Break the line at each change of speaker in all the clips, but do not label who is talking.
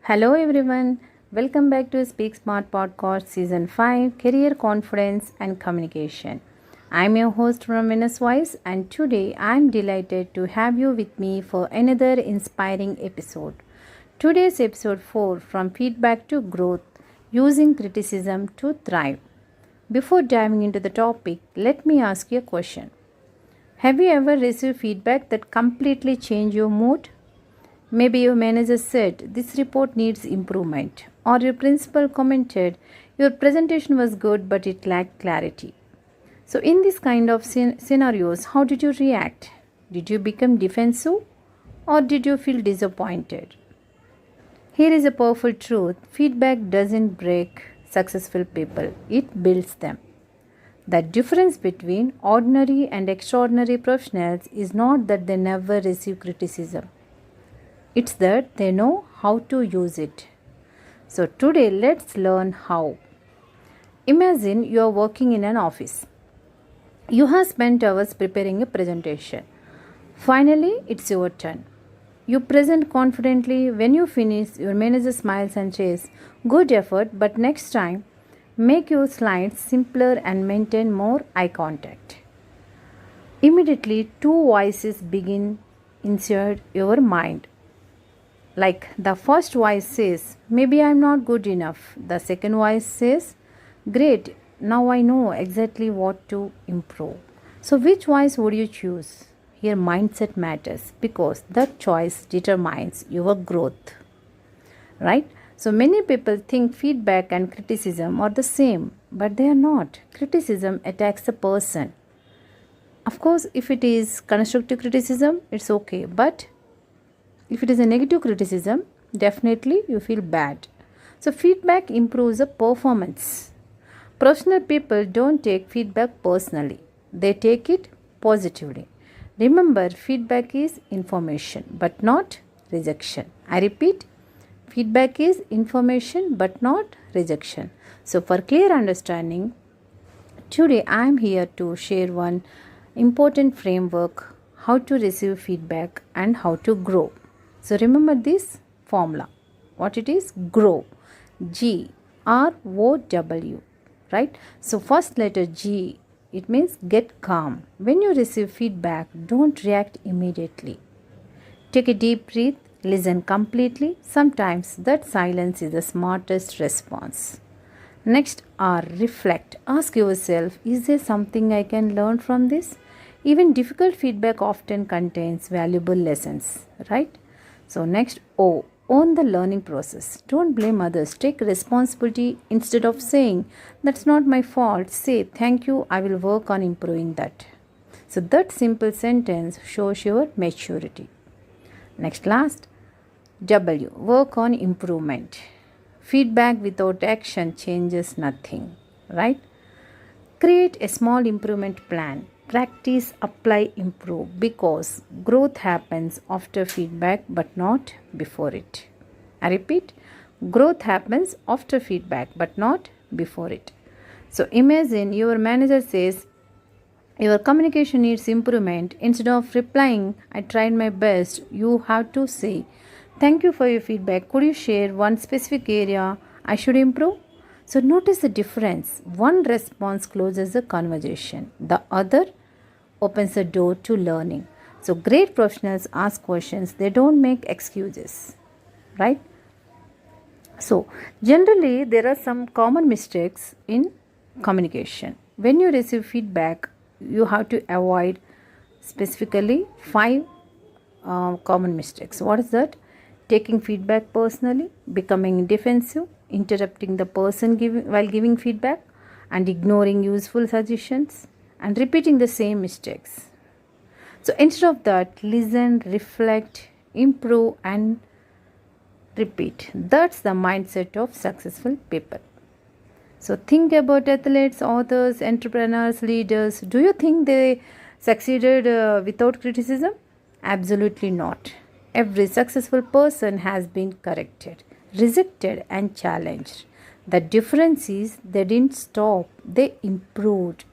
Hello everyone, welcome back to Speak Smart Podcast Season 5 Career Confidence and Communication. I'm your host from Venus Voice, and today I'm delighted to have you with me for another inspiring episode. Today's episode 4, From Feedback to Growth, Using Criticism to Thrive. Before diving into the topic, let me ask you a question. Have you ever received feedback that completely changed your mood? Maybe your manager said, "This report needs improvement," or your principal commented, "Your presentation was good but it lacked clarity." So, in this kind of scenarios, how did you react? Did you become defensive or did you feel disappointed? Here is a powerful truth: feedback doesn't break successful people, it builds them. The difference between ordinary and extraordinary professionals is not that they never receive criticism. It's that they know how to use it. So today let's learn how. Imagine you are working in an office. You have spent hours preparing a presentation. Finally, it's your turn. You present confidently. When you finish, your manager smiles and says, "Good effort, but next time, make your slides simpler and maintain more eye contact." Immediately, two voices begin inside your mind. Like the first voice says, "Maybe I'm not good enough." The second voice says, "Great, now I know exactly what to improve." So, which voice would you choose? Here, mindset matters because that choice determines your growth. Right? So, many people think feedback and criticism are the same, but they are not. Criticism attacks the person. Of course, if it is constructive criticism, it's okay, but if it is a negative criticism, definitely you feel bad. So, feedback improves the performance. Professional people don't take feedback personally, they take it positively. Remember, feedback is information but not rejection. I repeat, feedback is information but not rejection. So, for clear understanding, today I am here to share one important framework: how to receive feedback and how to grow. So remember this formula. What it is? Grow. G.R.O.W. Right? So first letter G, it means get calm. When you receive feedback, don't react immediately. Take a deep breath, listen completely. Sometimes that silence is the smartest response. Next R, reflect. Ask yourself, is there something I can learn from this? Even difficult feedback often contains valuable lessons, right? So next O, own the learning process. Don't blame others. Take responsibility. Instead of saying, "That's not my fault," say, "Thank you, I will work on improving that." So that simple sentence shows your maturity. Next last, W, work on improvement. Feedback without action changes nothing, right? Create a small improvement plan. Practice, apply, improve, because growth happens after feedback but not before it. I repeat, growth happens after feedback but not before it. So imagine your manager says, "Your communication needs improvement." Instead of replying, "I tried my best," you have to say, "Thank you for your feedback. Could you share one specific area I should improve?" So notice the difference. One response closes the conversation, the other opens the door to learning. So great professionals ask questions, they don't make excuses, right? So generally there are some common mistakes in communication. When you receive feedback, you have to avoid specifically 5 common mistakes. What is that? Taking feedback personally, becoming defensive, interrupting the person while giving feedback, and ignoring useful suggestions, and repeating the same mistakes. So instead of that, listen, reflect, improve, and repeat. That's the mindset of successful people. So think about athletes, authors, entrepreneurs, leaders. Do you think they succeeded without criticism? Absolutely not. Every successful person has been corrected, rejected, and challenged. The difference is they didn't stop, they improved.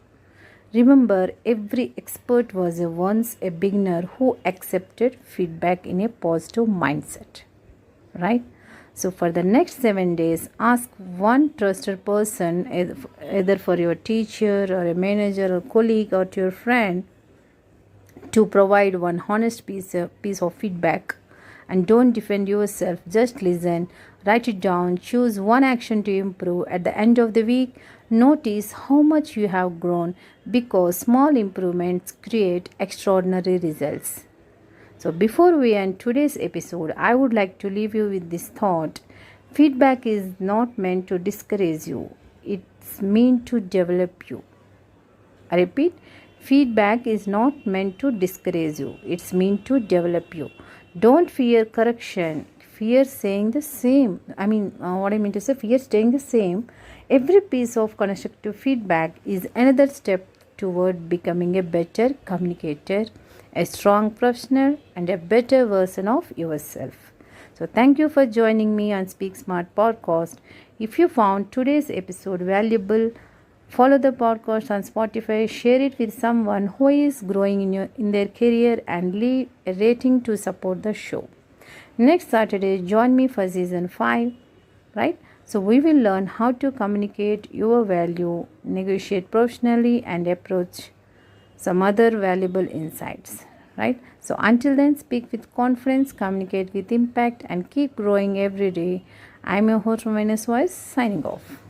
Remember, every expert was once a beginner who accepted feedback in a positive mindset. Right? So, for the next 7 days, ask one trusted person, either for your teacher or a manager or colleague or to your friend, to provide one honest piece of feedback. And don't defend yourself, just listen, write it down, choose one action to improve. At the end of the week, notice how much you have grown, because small improvements create extraordinary results. So, before we end today's episode, I would like to leave you with this thought: feedback is not meant to discourage you, it's meant to develop you. I repeat, feedback is not meant to discourage you, it's meant to develop you. Don't fear correction, fear saying the same. What I mean to say, fear staying the same. Every piece of constructive feedback is another step toward becoming a better communicator, a strong professional, and a better version of yourself. So, thank you for joining me on Speak Smart Podcast. If you found today's episode valuable, follow the podcast on Spotify, share it with someone who is growing in their career, and leave a rating to support the show. Next Saturday, join me for season 5, right? So we will learn how to communicate your value, negotiate professionally, and approach some other valuable insights, right? So until then, speak with confidence, communicate with impact, and keep growing every day. I'm your host, Voice, signing off.